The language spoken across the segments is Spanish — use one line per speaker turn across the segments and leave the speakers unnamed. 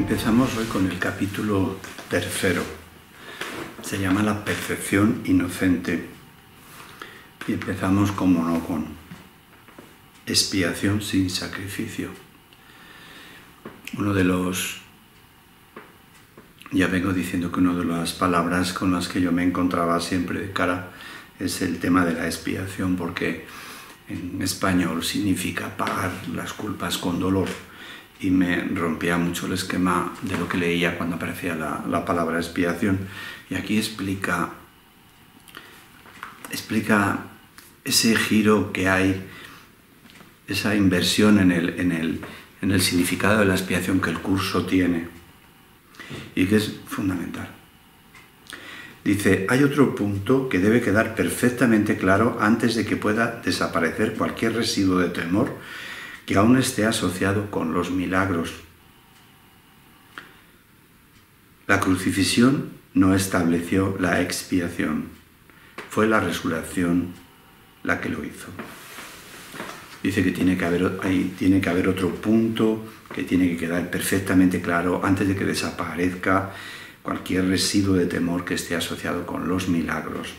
Empezamos hoy con el capítulo 3. Se llama La perfección inocente. Y empezamos, como no, con expiación sin sacrificio. Ya vengo diciendo que una de las palabras con las que yo me encontraba siempre de cara es el tema de la expiación, porque en español significa pagar las culpas con dolor. Y me rompía mucho el esquema de lo que leía cuando aparecía la palabra expiación. Y aquí explica ese giro que hay, esa inversión en el significado de la expiación que el curso tiene y que es fundamental. Dice, hay otro punto que debe quedar perfectamente claro antes de que pueda desaparecer cualquier residuo de temor que aún esté asociado con los milagros. La crucifixión no estableció la expiación, fue la resurrección la que lo hizo. Dice que tiene que haber otro punto que tiene que quedar perfectamente claro antes de que desaparezca cualquier residuo de temor que esté asociado con los milagros.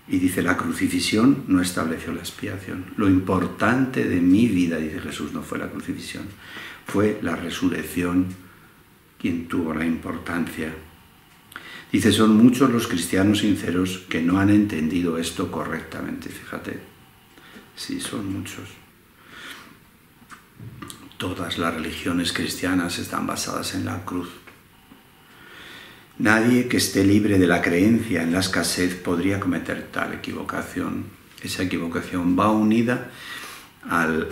Y dice, la crucifixión no estableció la expiación. Lo importante de mi vida, dice Jesús, no fue la crucifixión, fue la resurrección quien tuvo la importancia. Dice, son muchos los cristianos sinceros que no han entendido esto correctamente. Fíjate, sí, son muchos. Todas las religiones cristianas están basadas en la cruz. Nadie que esté libre de la creencia en la escasez podría cometer tal equivocación. Esa equivocación va unida al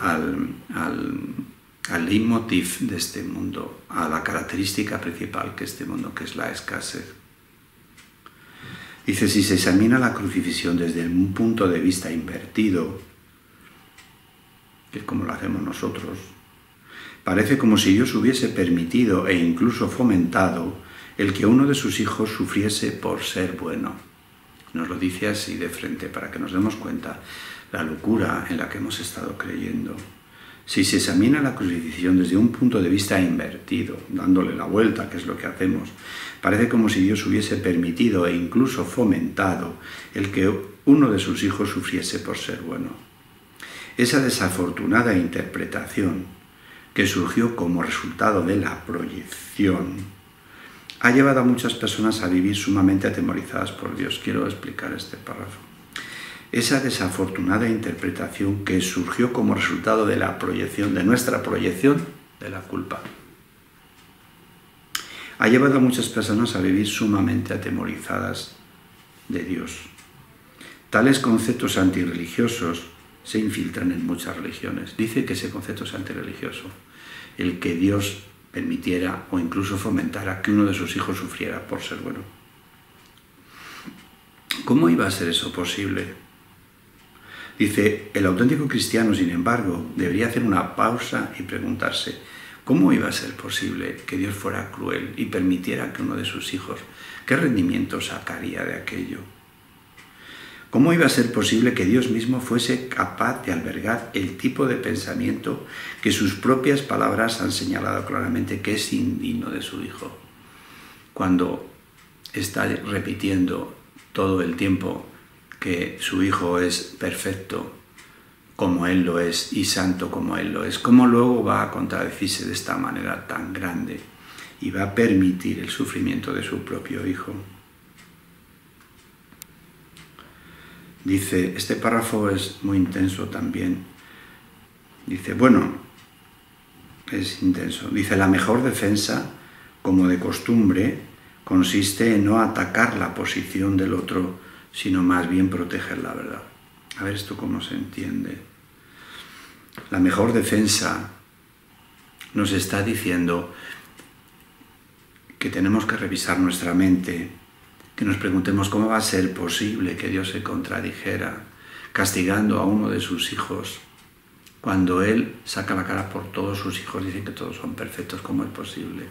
leitmotiv de este mundo, a la característica principal que este mundo, que es la escasez. Dice, si se examina la crucifixión desde un punto de vista invertido, que es como lo hacemos nosotros, parece como si Dios hubiese permitido e incluso fomentado el que uno de sus hijos sufriese por ser bueno. Nos lo dice así de frente para que nos demos cuenta la locura en la que hemos estado creyendo. Si se examina la crucifixión desde un punto de vista invertido, dándole la vuelta, que es lo que hacemos, parece como si Dios hubiese permitido e incluso fomentado el que uno de sus hijos sufriese por ser bueno. Esa desafortunada interpretación que surgió como resultado de la proyección ha llevado a muchas personas a vivir sumamente atemorizadas por Dios. Quiero explicar este párrafo. Esa desafortunada interpretación que surgió como resultado de la proyección, de nuestra proyección de la culpa, ha llevado a muchas personas a vivir sumamente atemorizadas de Dios. Tales conceptos antirreligiosos se infiltran en muchas religiones. Dice que ese concepto es antirreligioso, el que Dios permitiera o incluso fomentara que uno de sus hijos sufriera por ser bueno. ¿Cómo iba a ser eso posible? Dice, el auténtico cristiano, sin embargo, debería hacer una pausa y preguntarse, ¿cómo iba a ser posible que Dios fuera cruel y permitiera que uno de sus hijos, qué rendimiento sacaría de aquello? ¿Cómo iba a ser posible que Dios mismo fuese capaz de albergar el tipo de pensamiento que sus propias palabras han señalado claramente que es indigno de su Hijo? Cuando está repitiendo todo el tiempo que su Hijo es perfecto como Él lo es y santo como Él lo es, ¿cómo luego va a contradecirse de esta manera tan grande y va a permitir el sufrimiento de su propio Hijo? Dice, este párrafo es muy intenso también. Dice, bueno, es intenso. Dice, la mejor defensa, como de costumbre, consiste en no atacar la posición del otro, sino más bien proteger la verdad. A ver esto cómo se entiende. La mejor defensa nos está diciendo que tenemos que revisar nuestra mente, que nos preguntemos cómo va a ser posible que Dios se contradijera castigando a uno de sus hijos cuando Él saca la cara por todos sus hijos, dice que todos son perfectos. ¿Cómo es posible?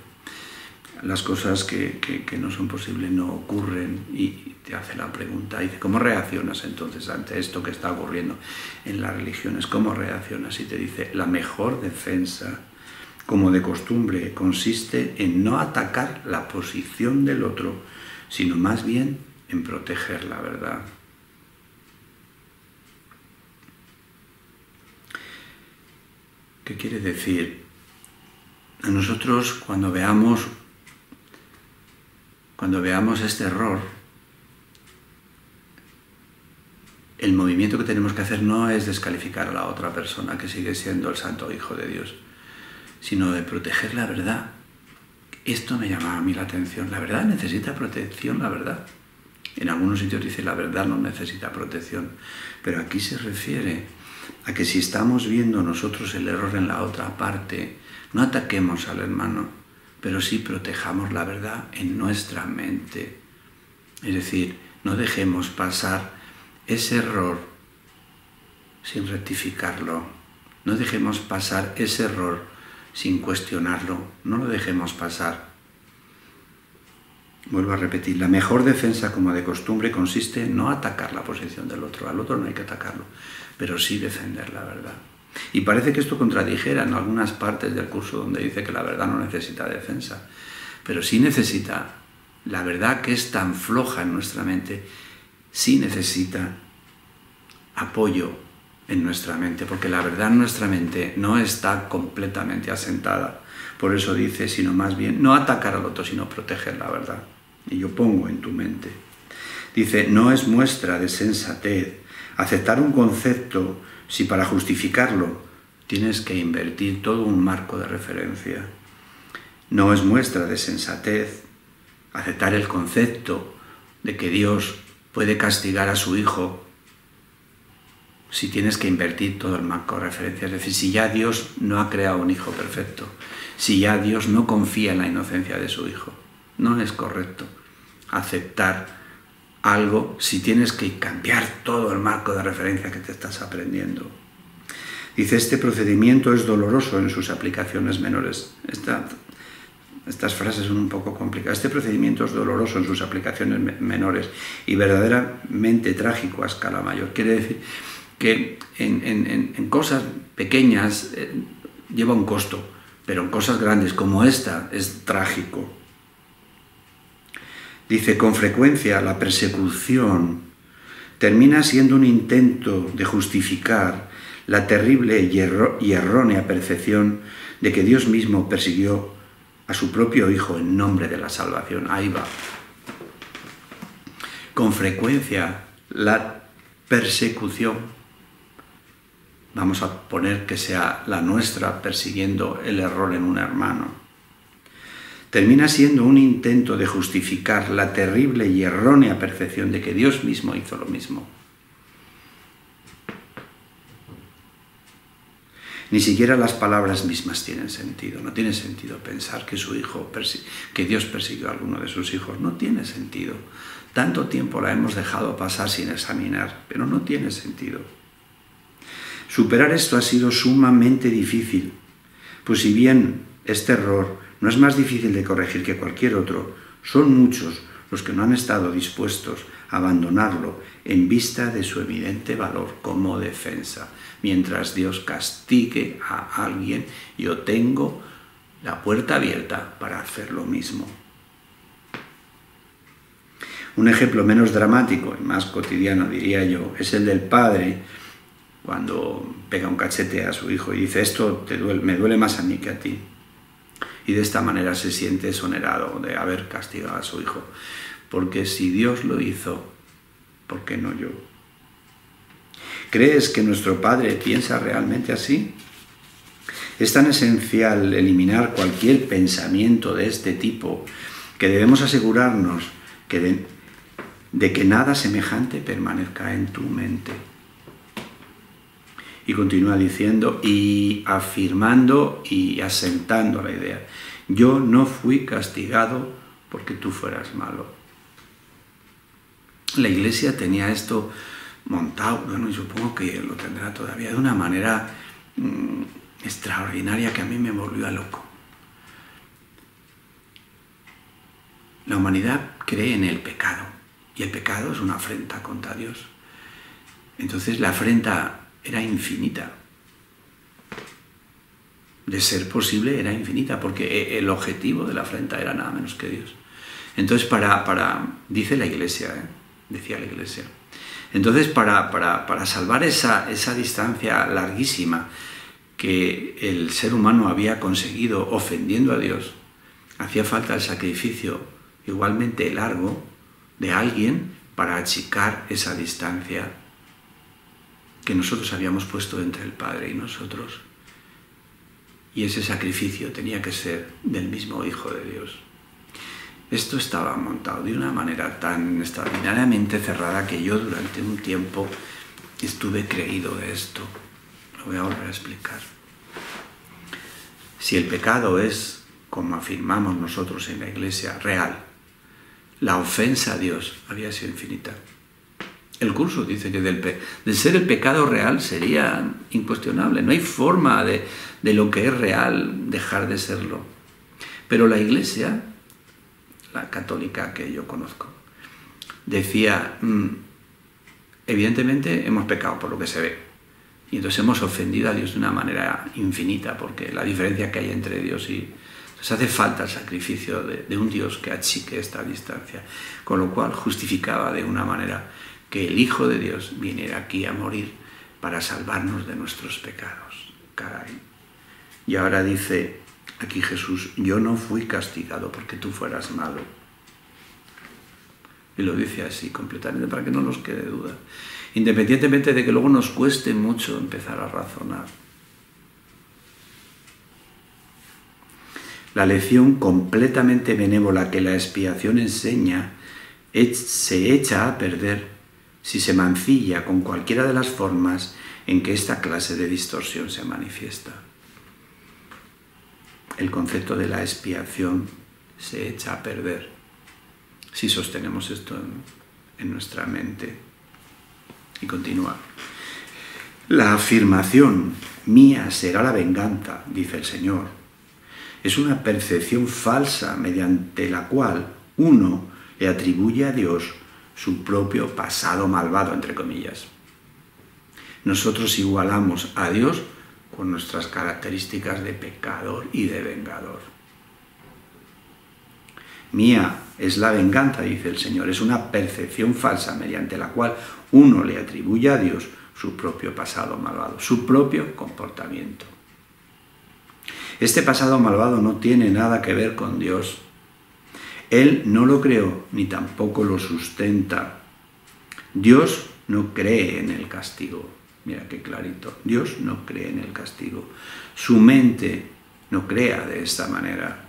Las cosas que no son posibles no ocurren y te hace la pregunta, dice, ¿cómo reaccionas entonces ante esto que está ocurriendo en las religiones? ¿Cómo reaccionas? Y te dice, la mejor defensa como de costumbre, consiste en no atacar la posición del otro, sino más bien en proteger la verdad. ¿Qué quiere decir? A nosotros cuando veamos este error, el movimiento que tenemos que hacer no es descalificar a la otra persona que sigue siendo el Santo Hijo de Dios, sino de proteger la verdad. Esto me llama a mí la atención. La verdad necesita protección, la verdad. En algunos sitios dice la verdad no necesita protección, pero aquí se refiere a que si estamos viendo nosotros el error en la otra parte, no ataquemos al hermano, pero sí protejamos la verdad en nuestra mente. Es decir, no dejemos pasar ese error sin rectificarlo. No dejemos pasar ese error sin cuestionarlo. No lo dejemos pasar. Vuelvo a repetir, la mejor defensa, como de costumbre, consiste en no atacar la posición del otro. Al otro no hay que atacarlo, pero sí defender la verdad. Y parece que esto contradijera en algunas partes del curso donde dice que la verdad no necesita defensa, pero sí necesita, la verdad que es tan floja en nuestra mente, sí necesita apoyo en nuestra mente, porque la verdad en nuestra mente no está completamente asentada. Por eso dice, sino más bien, no atacar al otro, sino proteger la verdad. Y yo pongo en tu mente. Dice, no es muestra de sensatez aceptar un concepto si para justificarlo tienes que invertir todo un marco de referencia. No es muestra de sensatez aceptar el concepto de que Dios puede castigar a su hijo si tienes que invertir todo el marco de referencia. Es decir, si ya Dios no ha creado un hijo perfecto, si ya Dios no confía en la inocencia de su hijo. No es correcto aceptar algo si tienes que cambiar todo el marco de referencia que te estás aprendiendo. Dice, este procedimiento es doloroso en sus aplicaciones menores. Estas frases son un poco complicadas. Este procedimiento es doloroso en sus aplicaciones menores y verdaderamente trágico a escala mayor. Quiere decir que en cosas pequeñas lleva un costo, pero en cosas grandes como esta es trágico. Dice, con frecuencia la persecución termina siendo un intento de justificar la terrible y errónea percepción de que Dios mismo persiguió a su propio Hijo en nombre de la salvación. Ahí va. Con frecuencia la persecución, vamos a poner que sea la nuestra persiguiendo el error en un hermano, termina siendo un intento de justificar la terrible y errónea percepción de que Dios mismo hizo lo mismo. Ni siquiera las palabras mismas tienen sentido. No tiene sentido pensar que que Dios persiguió a alguno de sus hijos. No tiene sentido. Tanto tiempo la hemos dejado pasar sin examinar, pero no tiene sentido. Superar esto ha sido sumamente difícil, pues si bien este error no es más difícil de corregir que cualquier otro, son muchos los que no han estado dispuestos a abandonarlo en vista de su evidente valor como defensa. Mientras Dios castigue a alguien, yo tengo la puerta abierta para hacer lo mismo. Un ejemplo menos dramático y más cotidiano, diría yo, es el del padre cuando pega un cachete a su hijo y dice, esto me duele más a mí que a ti. Y de esta manera se siente exonerado de haber castigado a su hijo. Porque si Dios lo hizo, ¿por qué no yo? ¿Crees que nuestro Padre piensa realmente así? Es tan esencial eliminar cualquier pensamiento de este tipo que debemos asegurarnos de que nada semejante permanezca en tu mente. Y continúa diciendo y afirmando y asentando la idea. Yo no fui castigado porque tú fueras malo. La Iglesia tenía esto montado, bueno, y supongo que lo tendrá todavía de una manera extraordinaria que a mí me volvió a loco. La humanidad cree en el pecado y el pecado es una afrenta contra Dios. Entonces la afrenta era infinita. de ser posible, era infinita, porque el objetivo de la afrenta era nada menos que Dios. Entonces, dice la Iglesia, decía la Iglesia, entonces para salvar esa distancia larguísima que el ser humano había conseguido ofendiendo a Dios, hacía falta el sacrificio igualmente largo de alguien para achicar esa distancia que nosotros habíamos puesto entre el Padre y nosotros. Y ese sacrificio tenía que ser del mismo Hijo de Dios. Esto estaba montado de una manera tan extraordinariamente cerrada que yo durante un tiempo estuve creído de esto. Lo voy a volver a explicar. Si el pecado es, como afirmamos nosotros en la Iglesia, real, la ofensa a Dios había sido infinita. El curso dice que de ser el pecado real sería incuestionable. No hay forma de lo que es real dejar de serlo. Pero la Iglesia, la católica que yo conozco, decía, evidentemente hemos pecado por lo que se ve. Y entonces hemos ofendido a Dios de una manera infinita, porque la diferencia que hay entre Dios y... Entonces hace falta el sacrificio de un Dios que achique esta distancia. Con lo cual justificaba de una manera que el Hijo de Dios viniera aquí a morir para salvarnos de nuestros pecados. Caray. Y ahora dice aquí Jesús, yo no fui castigado porque tú fueras malo. Y lo dice así, completamente, para que no nos quede duda. Independientemente de que luego nos cueste mucho empezar a razonar. La lección completamente benévola que la expiación enseña se echa a perder si se mancilla con cualquiera de las formas en que esta clase de distorsión se manifiesta. El concepto de la expiación se echa a perder si sostenemos esto en nuestra mente. Y continúa. La afirmación, mía será la venganza, dice el Señor, es una percepción falsa mediante la cual uno le atribuye a Dios su propio pasado malvado, entre comillas. Nosotros igualamos a Dios con nuestras características de pecador y de vengador. Mía es la venganza, dice el Señor, es una percepción falsa mediante la cual uno le atribuye a Dios su propio pasado malvado, su propio comportamiento. Este pasado malvado no tiene nada que ver con Dios. Él no lo creó ni tampoco lo sustenta. Dios no cree en el castigo. Mira qué clarito. Dios no cree en el castigo. Su mente no crea de esta manera.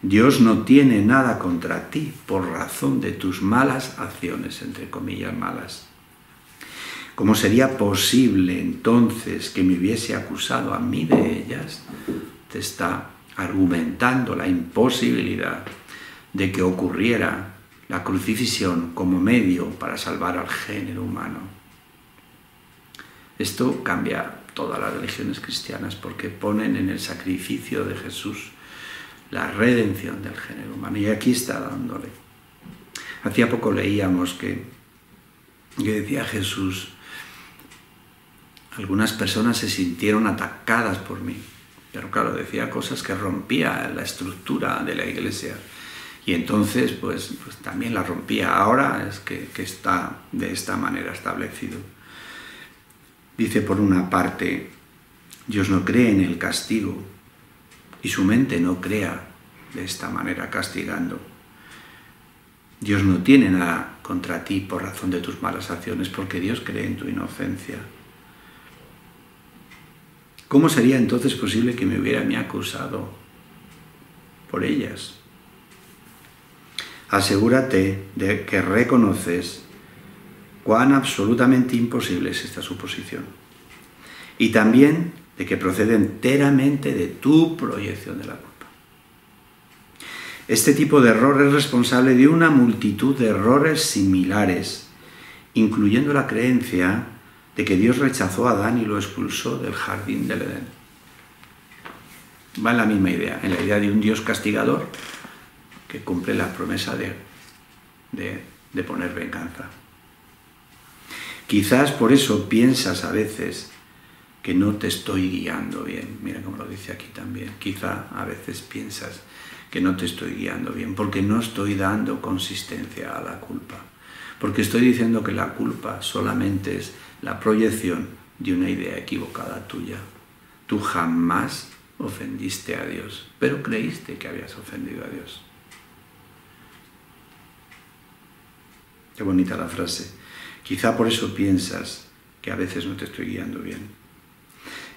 Dios no tiene nada contra ti por razón de tus malas acciones, entre comillas malas. ¿Cómo sería posible entonces que me hubiese acusado a mí de ellas? Te está argumentando la imposibilidad de que ocurriera la crucifixión como medio para salvar al género humano. Esto cambia todas las religiones cristianas porque ponen en el sacrificio de Jesús la redención del género humano. Y aquí está dándole. Hacía poco leíamos que decía Jesús, algunas personas se sintieron atacadas por mí. Pero claro, decía cosas que rompía la estructura de la Iglesia. Y entonces, pues también la rompía. Ahora es que está de esta manera establecido. Dice por una parte, Dios no cree en el castigo y su mente no crea de esta manera castigando. Dios no tiene nada contra ti por razón de tus malas acciones porque Dios cree en tu inocencia. ¿Cómo sería entonces posible que me hubiera acusado por ellas? Asegúrate de que reconoces cuán absolutamente imposible es esta suposición. Y también de que procede enteramente de tu proyección de la culpa. Este tipo de error es responsable de una multitud de errores similares, incluyendo la creencia de que Dios rechazó a Adán y lo expulsó del jardín del Edén. Va en la misma idea, en la idea de un Dios castigador que cumple la promesa de poner venganza. Quizás por eso piensas a veces que no te estoy guiando bien. Mira cómo lo dice aquí también. Quizá a veces piensas que no te estoy guiando bien, porque no estoy dando consistencia a la culpa. Porque estoy diciendo que la culpa solamente es la proyección de una idea equivocada tuya. Tú jamás ofendiste a Dios, pero creíste que habías ofendido a Dios. Qué bonita la frase. Quizá por eso piensas que a veces no te estoy guiando bien.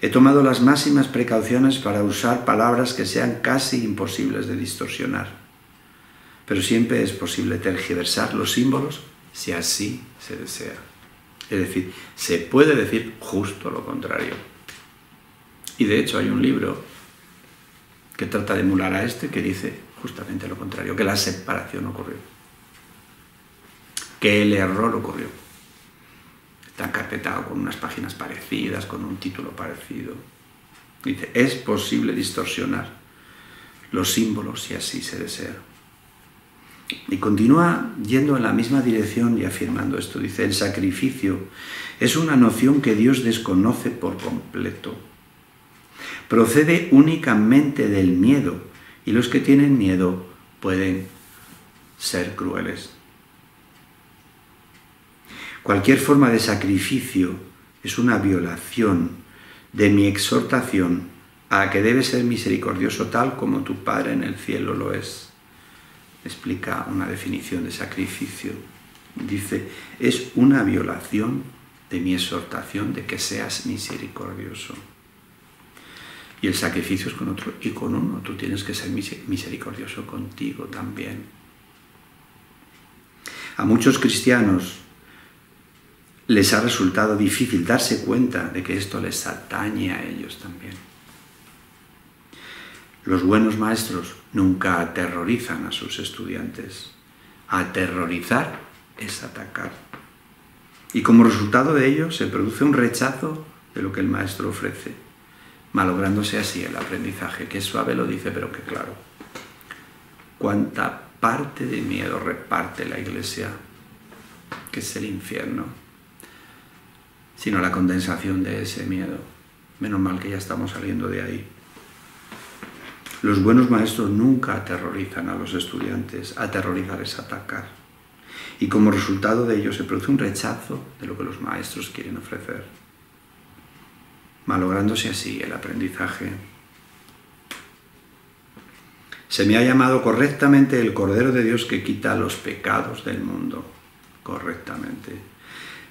He tomado las máximas precauciones para usar palabras que sean casi imposibles de distorsionar, pero siempre es posible tergiversar los símbolos si así se desea. Es decir, se puede decir justo lo contrario. Y de hecho hay un libro que trata de emular a este que dice justamente lo contrario, que la separación ocurrió, que el error ocurrió. Está encarpetado con unas páginas parecidas, con un título parecido. Dice, es posible distorsionar los símbolos si así se desea. Y continúa yendo en la misma dirección y afirmando esto. Dice, el sacrificio es una noción que Dios desconoce por completo. Procede únicamente del miedo, y los que tienen miedo pueden ser crueles. Cualquier forma de sacrificio es una violación de mi exhortación a que debes ser misericordioso tal como tu Padre en el cielo lo es. Explica una definición de sacrificio. Dice, es una violación de mi exhortación de que seas misericordioso. Y el sacrificio es con otro y con uno. Tú tienes que ser misericordioso contigo también. A muchos cristianos les ha resultado difícil darse cuenta de que esto les atañe a ellos también. Los buenos maestros nunca aterrorizan a sus estudiantes. Aterrorizar es atacar. Y como resultado de ello se produce un rechazo de lo que el maestro ofrece, malográndose así el aprendizaje. Qué suave lo dice, pero qué claro. Cuánta parte de miedo reparte la Iglesia, que es el infierno, sino la condensación de ese miedo. Menos mal que ya estamos saliendo de ahí. Los buenos maestros nunca aterrorizan a los estudiantes. Aterrorizar es atacar. Y como resultado de ello se produce un rechazo de lo que los maestros quieren ofrecer, malográndose así el aprendizaje. Se me ha llamado correctamente el Cordero de Dios que quita los pecados del mundo. Correctamente.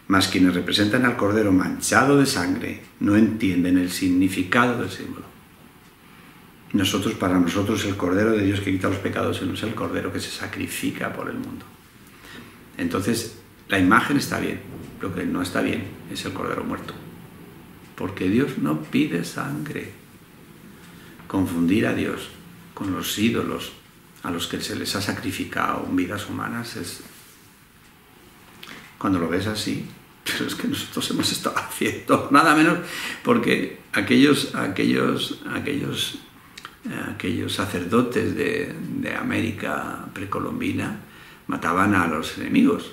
Mas quienes representan al Cordero manchado de sangre no entienden el significado del símbolo. Para nosotros el Cordero de Dios que quita los pecados no es el Cordero que se sacrifica por el mundo. Entonces, la imagen está bien, lo que no está bien es el Cordero muerto. Porque Dios no pide sangre. Confundir a Dios con los ídolos a los que se les ha sacrificado en vidas humanas es... Cuando lo ves así, pero es que nosotros hemos estado haciendo nada menos porque aquellos sacerdotes de América precolombina mataban a los enemigos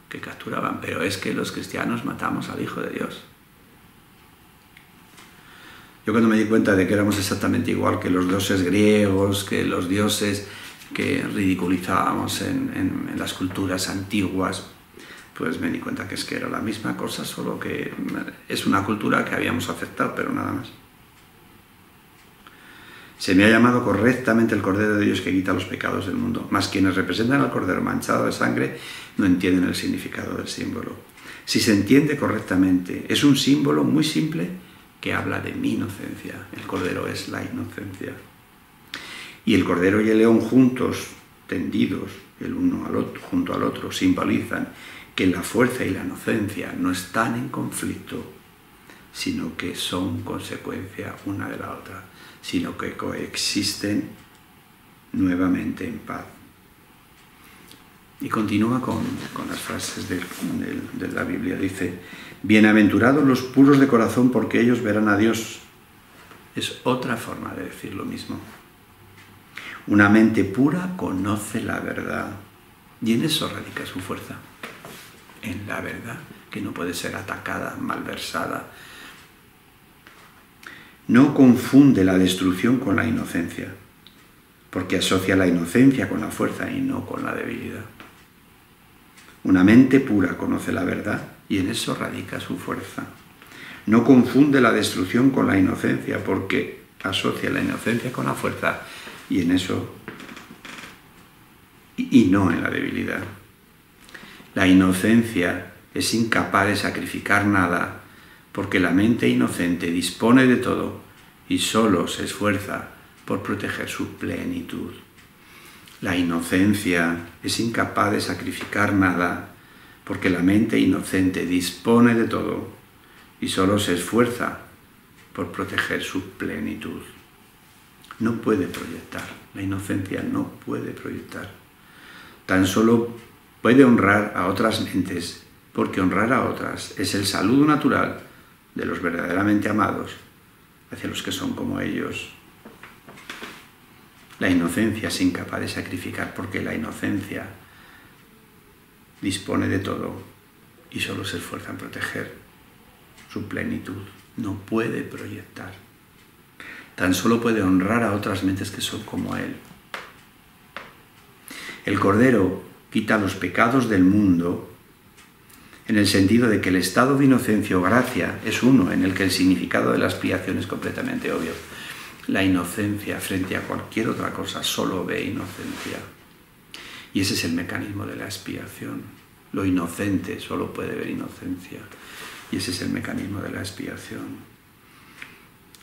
que capturaban, pero es que los cristianos matamos al Hijo de Dios. Yo cuando me di cuenta de que éramos exactamente igual que los dioses griegos, que los dioses que ridiculizábamos en las culturas antiguas, pues me di cuenta que es que era la misma cosa, solo que es una cultura que habíamos aceptado, pero nada más. Se me ha llamado correctamente el Cordero de Dios que quita los pecados del mundo, mas quienes representan al Cordero manchado de sangre no entienden el significado del símbolo. Si se entiende correctamente, es un símbolo muy simple que habla de mi inocencia. El Cordero es la inocencia. Y el Cordero y el león juntos, tendidos, el uno junto al otro, simbolizan que la fuerza y la inocencia no están en conflicto, sino que son consecuencia una de la otra, sino que coexisten nuevamente en paz. Y continúa con las frases de la Biblia. Dice, bienaventurados los puros de corazón porque ellos verán a Dios. Es otra forma de decir lo mismo. Una mente pura conoce la verdad. Y en eso radica su fuerza. En la verdad, que no puede ser atacada, malversada, no confunde la destrucción con la inocencia, porque asocia la inocencia con la fuerza y no con la debilidad. Una mente pura conoce la verdad y en eso radica su fuerza. No confunde la destrucción con la inocencia, porque asocia la inocencia con la fuerza y en eso y no en la debilidad. La inocencia es incapaz de sacrificar nada, porque la mente inocente dispone de todo y solo se esfuerza por proteger su plenitud. La inocencia es incapaz de sacrificar nada, porque la mente inocente dispone de todo y solo se esfuerza por proteger su plenitud. No puede proyectar, la inocencia no puede proyectar. Tan solo puede honrar a otras mentes, porque honrar a otras es el saludo natural de los verdaderamente amados hacia los que son como ellos. La inocencia es incapaz de sacrificar, porque la inocencia dispone de todo y solo se esfuerza en proteger su plenitud. No puede proyectar. Tan solo puede honrar a otras mentes que son como él. El Cordero quita los pecados del mundo en el sentido de que el estado de inocencia o gracia es uno en el que el significado de la expiación es completamente obvio. La inocencia frente a cualquier otra cosa solo ve inocencia. Y ese es el mecanismo de la expiación. Lo inocente solo puede ver inocencia. Y ese es el mecanismo de la expiación.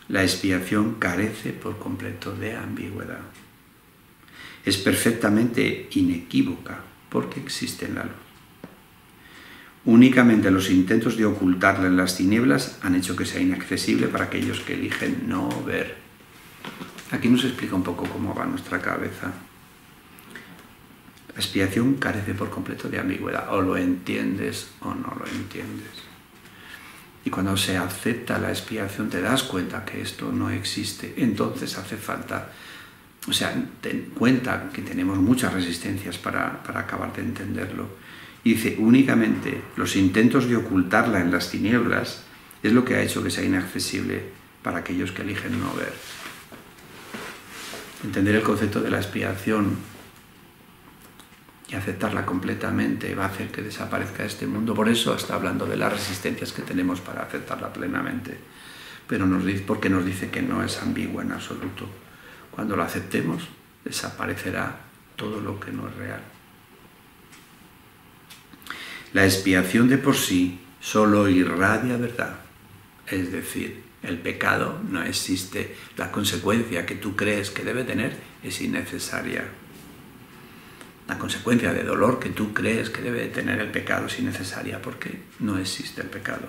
La expiación carece por completo de ambigüedad. Es perfectamente inequívoca porque existe en la luz. Únicamente los intentos de ocultarla en las tinieblas han hecho que sea inaccesible para aquellos que eligen no ver. Aquí nos explica un poco cómo va nuestra cabeza. La expiación carece por completo de ambigüedad. O lo entiendes o no lo entiendes. Y cuando se acepta la expiación te das cuenta que esto no existe. Entonces hace falta, ten cuenta que tenemos muchas resistencias para acabar de entenderlo. Y dice, únicamente los intentos de ocultarla en las tinieblas es lo que ha hecho que sea inaccesible para aquellos que eligen no ver. Entender el concepto de la expiación y aceptarla completamente va a hacer que desaparezca este mundo. Por eso está hablando de las resistencias que tenemos para aceptarla plenamente. Pero porque nos dice que no es ambigua en absoluto. Cuando lo aceptemos, desaparecerá todo lo que no es real. La expiación de por sí solo irradia verdad. Es decir, el pecado no existe. La consecuencia que tú crees que debe tener es innecesaria. La consecuencia de dolor que tú crees que debe tener el pecado es innecesaria porque no existe el pecado.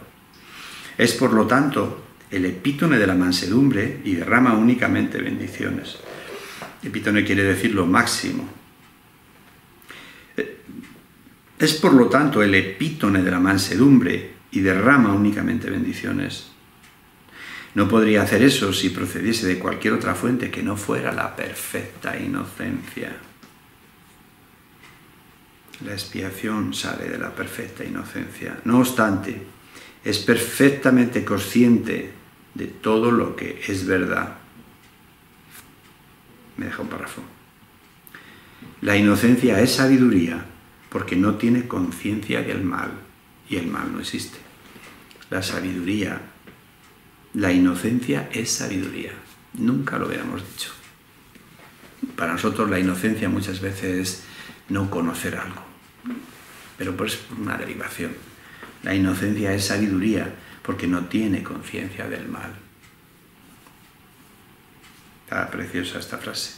Es, por lo tanto, el epítome de la mansedumbre y derrama únicamente bendiciones. Epítome quiere decir lo máximo. Es, por lo tanto, el epítome de la mansedumbre y derrama únicamente bendiciones. No podría hacer eso si procediese de cualquier otra fuente que no fuera la perfecta inocencia. La expiación sale de la perfecta inocencia. No obstante, es perfectamente consciente de todo lo que es verdad. Me deja un párrafo. La inocencia es sabiduría porque no tiene conciencia del mal y el mal no existe. La inocencia es sabiduría. Nunca lo hubiéramos dicho. Para nosotros la inocencia muchas veces es no conocer algo, pero pues por una derivación. La inocencia es sabiduría porque no tiene conciencia del mal. Está preciosa esta frase.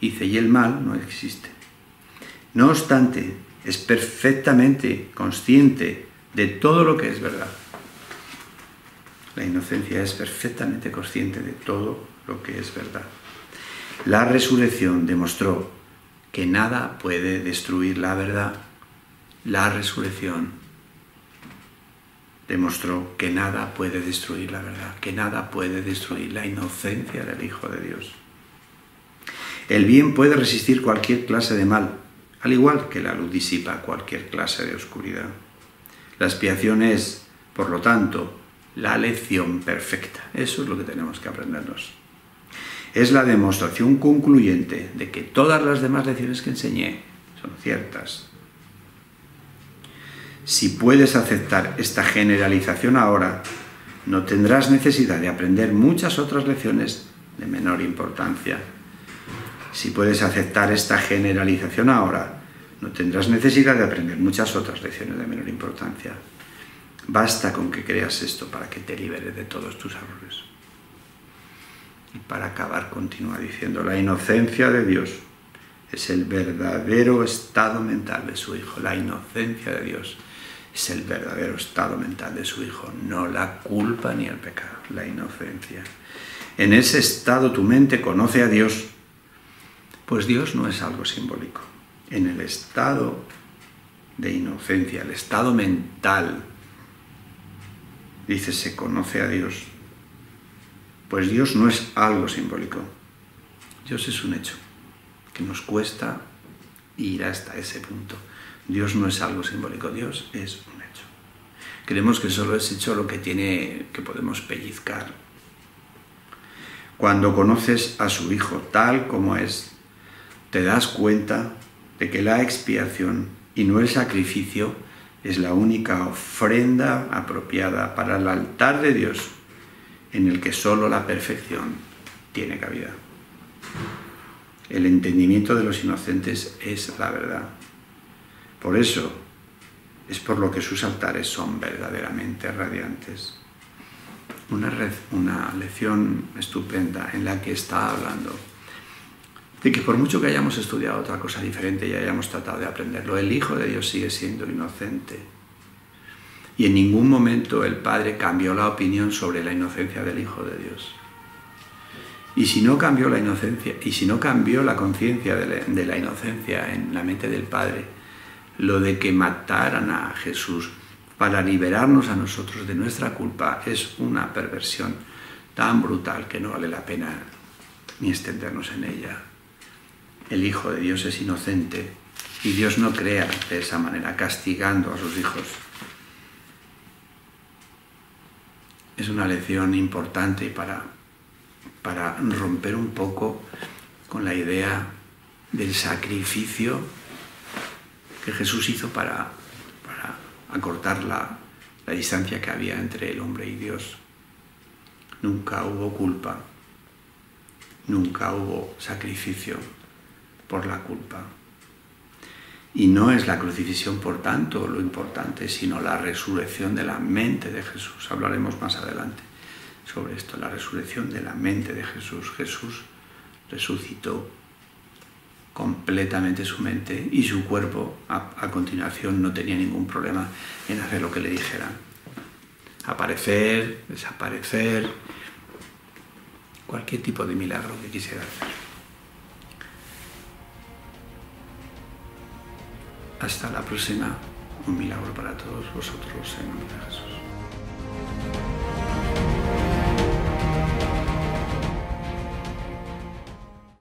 Dice, y el mal no existe. No obstante, es perfectamente consciente de todo lo que es verdad. La inocencia es perfectamente consciente de todo lo que es verdad. La resurrección demostró que nada puede destruir la verdad. La resurrección demostró que nada puede destruir la verdad, que nada puede destruir la inocencia del Hijo de Dios. El bien puede resistir cualquier clase de mal, al igual que la luz disipa cualquier clase de oscuridad. La expiación es, por lo tanto, la lección perfecta. Eso es lo que tenemos que aprendernos. Es la demostración concluyente de que todas las demás lecciones que enseñé son ciertas. Si puedes aceptar esta generalización ahora, no tendrás necesidad de aprender muchas otras lecciones de menor importancia. Si puedes aceptar esta generalización ahora, no tendrás necesidad de aprender muchas otras lecciones de menor importancia. Basta con que creas esto para que te liberes de todos tus errores. Y para acabar, continúa diciendo, la inocencia de Dios es el verdadero estado mental de su Hijo. La inocencia de Dios es el verdadero estado mental de su Hijo, no la culpa ni el pecado, la inocencia. En ese estado tu mente conoce a Dios, pues Dios no es algo simbólico. En el estado de inocencia, el estado mental, dice, se conoce a Dios, pues Dios no es algo simbólico. Dios es un hecho, que nos cuesta ir hasta ese punto. Dios no es algo simbólico, Dios es un hecho. Creemos que solo es hecho lo que podemos pellizcar. Cuando conoces a su Hijo tal como es, te das cuenta de que la expiación y no el sacrificio es la única ofrenda apropiada para el altar de Dios, en el que solo la perfección tiene cabida. El entendimiento de los inocentes es la verdad. Por eso es por lo que sus altares son verdaderamente radiantes. Una lección estupenda en la que está hablando de que por mucho que hayamos estudiado otra cosa diferente y hayamos tratado de aprenderlo, el Hijo de Dios sigue siendo inocente. Y en ningún momento el Padre cambió la opinión sobre la inocencia del Hijo de Dios. Y si no cambió la inocencia, y si no cambió la conciencia de la inocencia en la mente del Padre, lo de que mataran a Jesús para liberarnos a nosotros de nuestra culpa es una perversión tan brutal que no vale la pena ni extendernos en ella. El Hijo de Dios es inocente y Dios no crea de esa manera, castigando a sus hijos. Es una lección importante y para romper un poco con la idea del sacrificio que Jesús hizo para acortar la distancia que había entre el hombre y Dios. Nunca hubo culpa, nunca hubo sacrificio por la culpa. Y no es la crucifixión, por tanto, lo importante, sino la resurrección de la mente de Jesús. Hablaremos más adelante sobre esto, la resurrección de la mente de Jesús. Jesús resucitó completamente su mente y su cuerpo a continuación no tenía ningún problema en hacer lo que le dijeran. Aparecer, desaparecer, cualquier tipo de milagro que quisiera hacer. Hasta la próxima, un milagro para todos vosotros en nombre de Jesús.